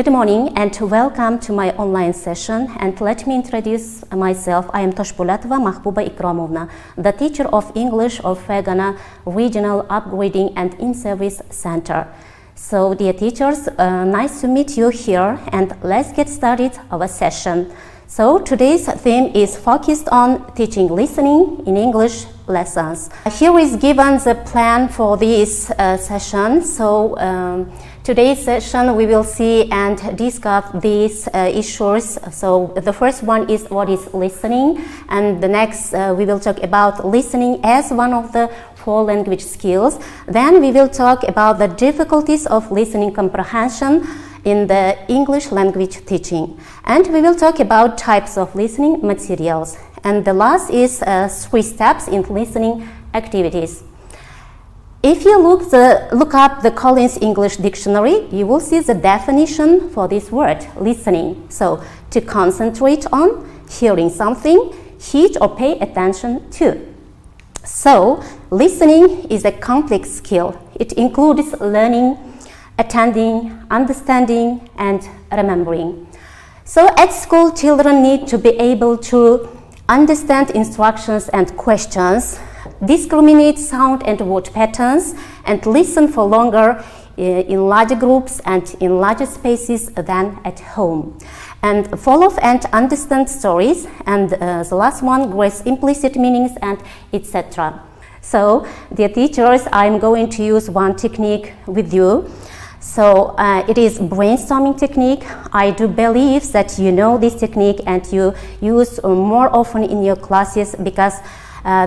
Good morning and welcome to my online session, and let me introduce myself. I am Toshpolatova Mahbuba Ikramovna, the teacher of English of Fergana Regional Upgrading and In-Service Center. So dear teachers, nice to meet you here, and let's get started our session. So today's theme is focused on teaching listening in English lessons. Here is given the plan for this session. So today's session we will see and discuss these issues. So the first one is what is listening, and the next we will talk about listening as one of the 4 language skills. Then we will talk about the difficulties of listening comprehension in the English language teaching, and we will talk about types of listening materials. And the last is 3 steps in listening activities. If you look up the Collins English Dictionary, you will see the definition for this word, listening. So, to concentrate on, hearing something, heed or pay attention to. So, listening is a complex skill. It includes learning, attending, understanding, and remembering. So, at school, children need to be able to understand instructions and questions, discriminate sound and word patterns, and listen for longer in larger groups and in larger spaces than at home, and follow and understand stories, and the last one, grasp implicit meanings, and etc. So, dear teachers, I'm going to use one technique with you. So it is brainstorming technique. I do believe that you know this technique and you use more often in your classes, because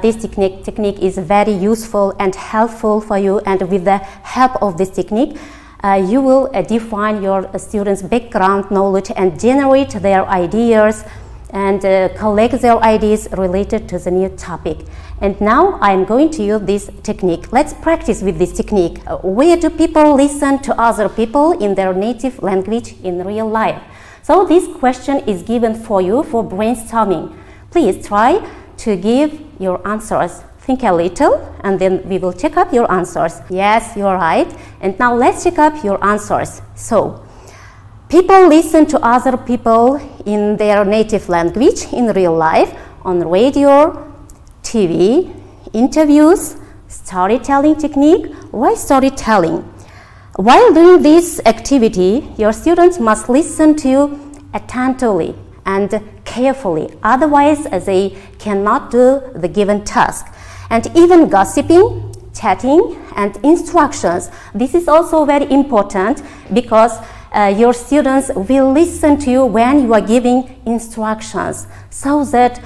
this technique is very useful and helpful for you, and with the help of this technique you will define your students' background knowledge and generate their ideas and collect their ideas related to the new topic. And now I am going to use this technique. Let's practice with this technique. Where do people listen to other people in their native language in real life? So this question is given for you for brainstorming. Please try to give your answers. Think a little and then we will check up your answers. Yes, you're right. And now let's check up your answers. So, people listen to other people in their native language in real life on radio, TV, interviews, storytelling technique. Why storytelling? While doing this activity, your students must listen to you attentively and carefully, otherwise they cannot do the given task. And even gossiping, chatting, and instructions. This is also very important, because your students will listen to you when you are giving instructions, so that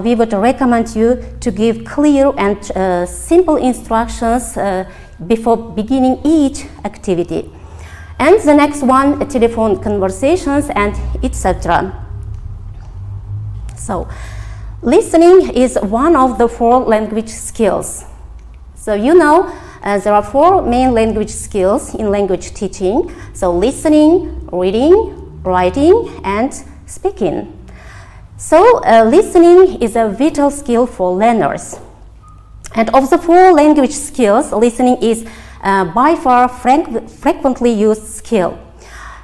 we would recommend you to give clear and simple instructions before beginning each activity. And the next one, telephone conversations and etc. So, listening is one of the 4 language skills. So you know there are 4 main language skills in language teaching. So listening, reading, writing, and speaking. So listening is a vital skill for learners. And of the 4 language skills, listening is by far frequently used skill.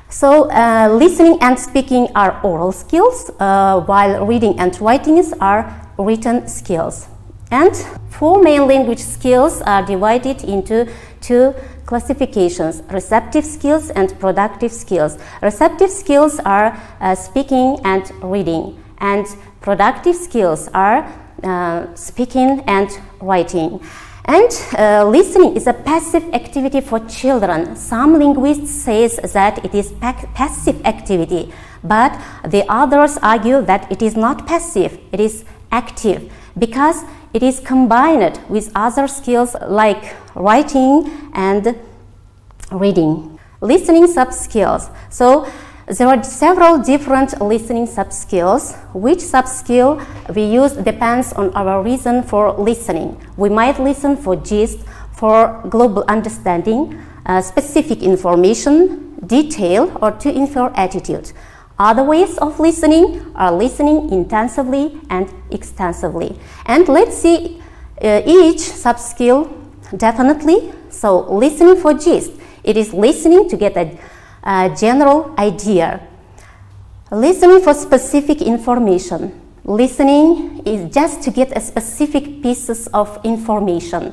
So listening and speaking are oral skills, while reading and writing are written skills. And 4 main language skills are divided into 2 classifications: receptive skills and productive skills. Receptive skills are speaking and reading, and productive skills are speaking and writing. And listening is a passive activity for children. Some linguists say that it is passive activity, but the others argue that it is not passive, it is active, because it is combined with other skills like writing and reading. Listening sub-skills. So there are several different listening sub-skills. Which sub-skill we use depends on our reason for listening. We might listen for gist, for global understanding, specific information, detail, or to infer attitude. Other ways of listening are listening intensively and extensively. And let's see each sub-skill definitely. So listening for gist. It is listening to get a general idea. Listening for specific information. Listening is just to get a specific pieces of information.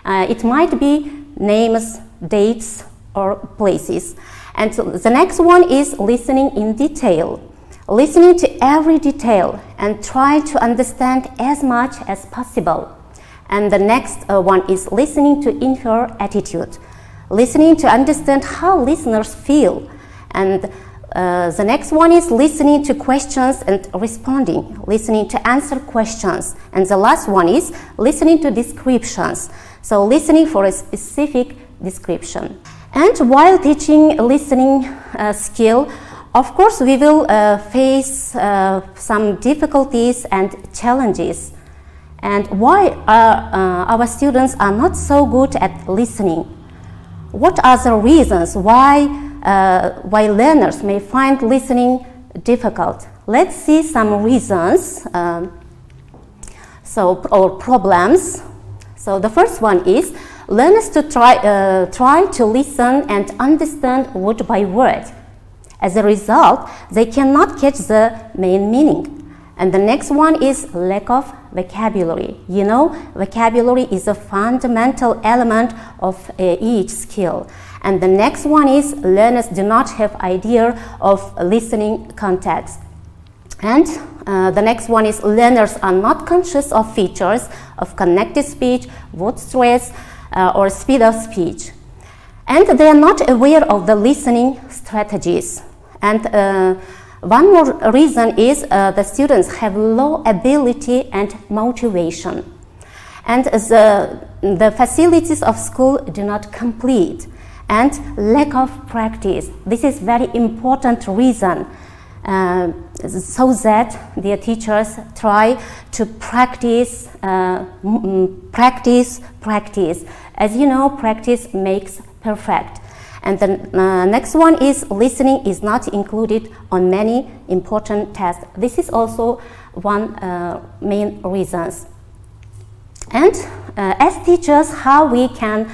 It might be names, dates, or places. And the next one is listening in detail. Listening to every detail and try to understand as much as possible. And the next one is listening to infer attitude. Listening to understand how listeners feel. And the next one is listening to questions and responding, listening to answer questions. And the last one is listening to descriptions. So listening for a specific description. And while teaching listening skill, of course we will face some difficulties and challenges. And why our students are not so good at listening? What are the reasons why learners may find listening difficult? Let's see some reasons or problems. So the first one is learners to try to listen and understand word by word. As a result, they cannot catch the main meaning. And the next one is lack of vocabulary. You know, vocabulary is a fundamental element of each skill. And the next one is learners do not have idea of listening context. And the next one is learners are not conscious of features of connected speech, word stress, or speed of speech. And they are not aware of the listening strategies. And one more reason is the students have low ability and motivation. And the facilities of school do not complete. And lack of practice. This is very important reason so that their teachers try to practice, practice. As you know, practice makes perfect. And the next one is listening is not included on many important tests. This is also one main reasons. And as teachers, how we can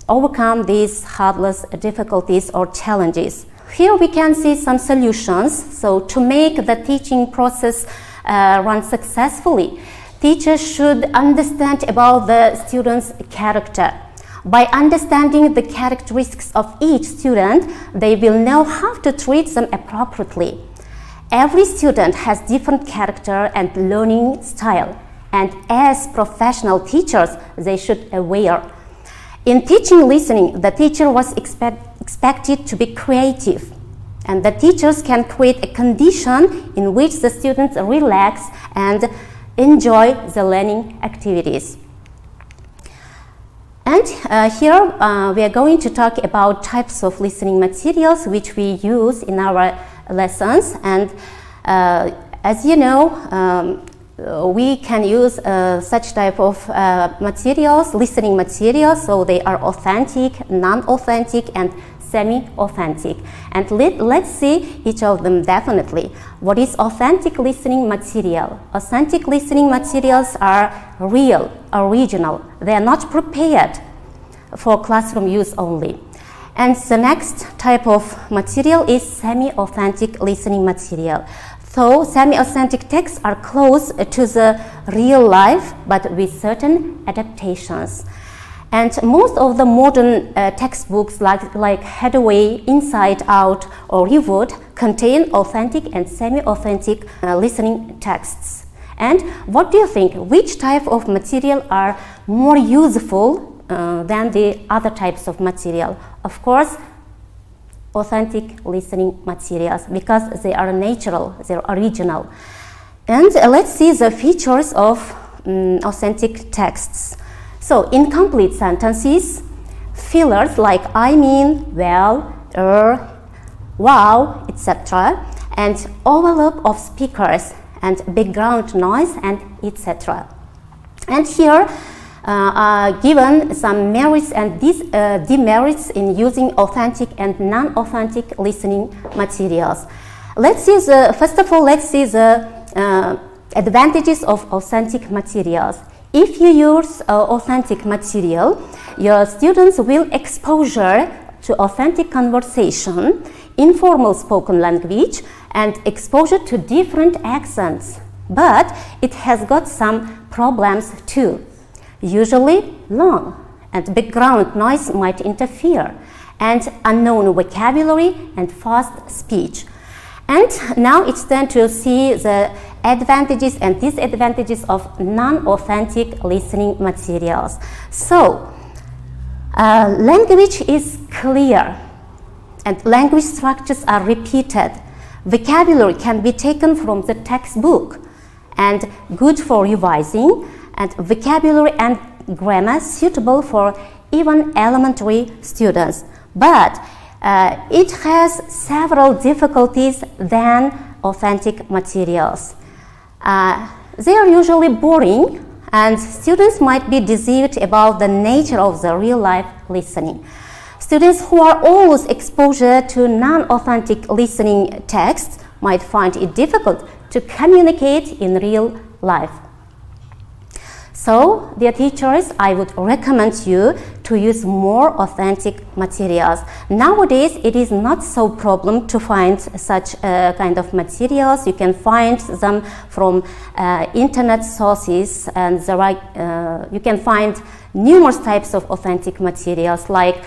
overcome these hardness, difficulties or challenges. Here we can see some solutions. So to make the teaching process run successfully, teachers should understand about the student's character. By understanding the characteristics of each student, they will know how to treat them appropriately. Every student has different character and learning style, and as professional teachers, they should be aware. In teaching listening, the teacher was expected to be creative, and the teachers can create a condition in which the students relax and enjoy the learning activities. And here we are going to talk about types of listening materials which we use in our lessons. And as you know, we can use such type of materials, listening materials, so they are authentic, non-authentic, and semi-authentic. And let's see each of them definitely. What is authentic listening material? Authentic listening materials are real, original. They are not prepared for classroom use only. And the next type of material is semi-authentic listening material. So semi-authentic texts are close to the real life, but with certain adaptations. And most of the modern textbooks like Hathaway, Inside Out, or Reward contain authentic and semi-authentic listening texts. And what do you think? Which type of material are more useful than the other types of material? Of course, authentic listening materials, because they are natural, they're original. And let's see the features of authentic texts. So, incomplete sentences, fillers like I mean, well, wow, etc., and overlap of speakers and background noise, and etc. And here are given some merits and demerits in using authentic and non-authentic listening materials. Let's see first of all, let's see the advantages of authentic materials. If you use authentic material, your students will exposure to authentic conversation, informal spoken language, and exposure to different accents. But it has got some problems too. Usually long, and background noise might interfere, and unknown vocabulary and fast speech. And now it's time to see the advantages and disadvantages of non-authentic listening materials. So, language is clear and language structures are repeated. Vocabulary can be taken from the textbook and good for revising, and vocabulary and grammar suitable for even elementary students. But it has several difficulties than authentic materials. They are usually boring, and students might be deceived about the nature of the real-life listening. Students who are always exposed to non-authentic listening texts might find it difficult to communicate in real life. So, dear teachers, I would recommend you to use more authentic materials. Nowadays, it is not so problem to find such kind of materials. You can find them from internet sources, and you can find numerous types of authentic materials like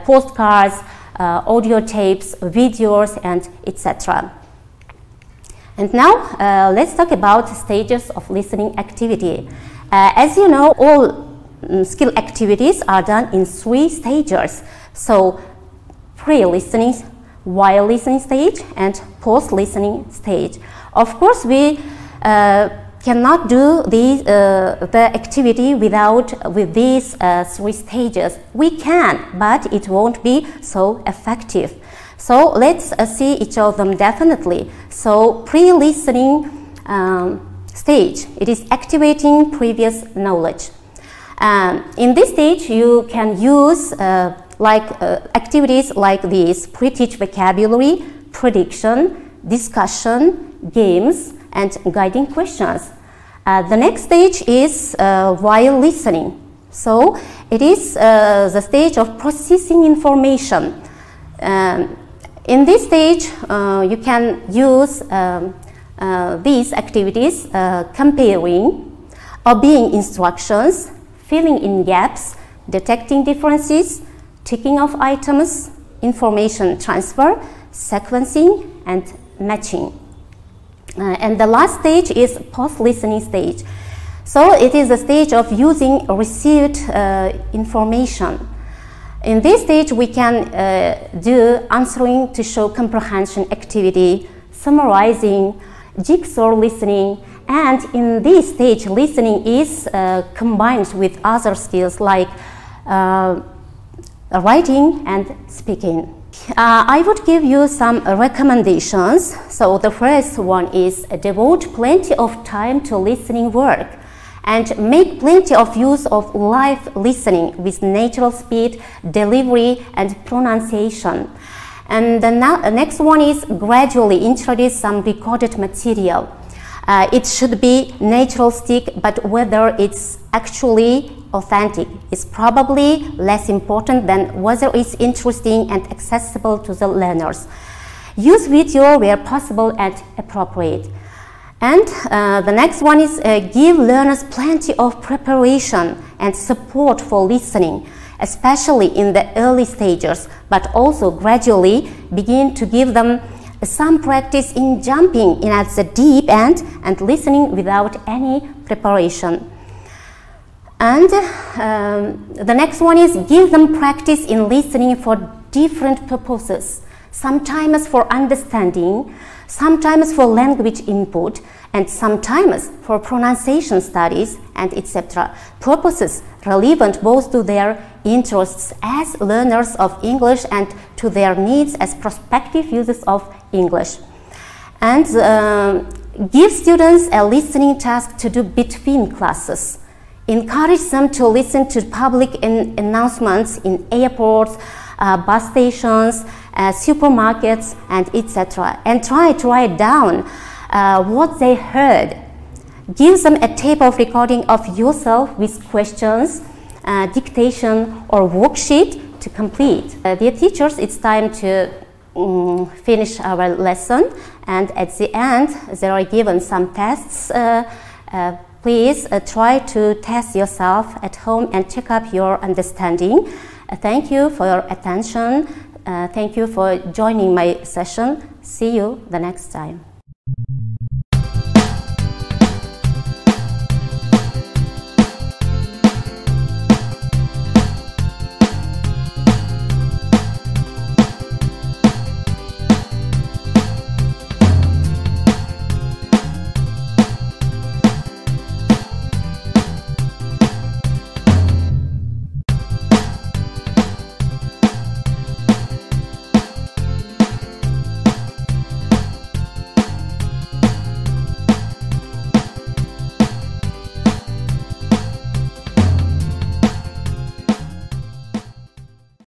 postcards, audio tapes, videos, and etc. And now, let's talk about stages of listening activity. As you know, all skill activities are done in 3 stages. So, pre-listening, while listening stage, and post-listening stage. Of course, we cannot do the activity with these 3 stages. We can, but it won't be so effective. So, let's see each of them definitely. So, pre-listening stage, it is activating previous knowledge. In this stage, you can use activities like these: pre-teach vocabulary, prediction, discussion, games, and guiding questions. The next stage is while listening. So, it is the stage of processing information. In this stage, you can use these activities: comparing, obeying instructions, filling in gaps, detecting differences, ticking off items, information transfer, sequencing, and matching. And the last stage is post-listening stage. So it is a stage of using received information. In this stage, we can do answering to show comprehension activity, summarizing, jigsaw listening, and in this stage, listening is combined with other skills like writing and speaking. I would give you some recommendations. So the first one is devote plenty of time to listening work and make plenty of use of live listening with natural speed, delivery, and pronunciation. And the next one is gradually introduce some recorded material. It should be natural stick, but whether it's actually authentic is probably less important than whether it's interesting and accessible to the learners. Use video where possible and appropriate. And the next one is give learners plenty of preparation and support for listening, especially in the early stages, but also gradually begin to give them some practice in jumping in at the deep end and listening without any preparation. And the next one is give them practice in listening for different purposes, sometimes for understanding, sometimes for language input, and sometimes for pronunciation studies, and etc. Purposes relevant both to their interests as learners of English and to their needs as prospective users of English. And give students a listening task to do between classes. Encourage them to listen to public announcements in airports, bus stations, supermarkets, and etc. And try to write down what they heard. Give them a tape of recording of yourself with questions, dictation, or worksheet to complete. Dear teachers, it's time to finish our lesson, and at the end there are given some tests. Please try to test yourself at home and check up your understanding. Thank you for your attention. Thank you for joining my session. See you the next time.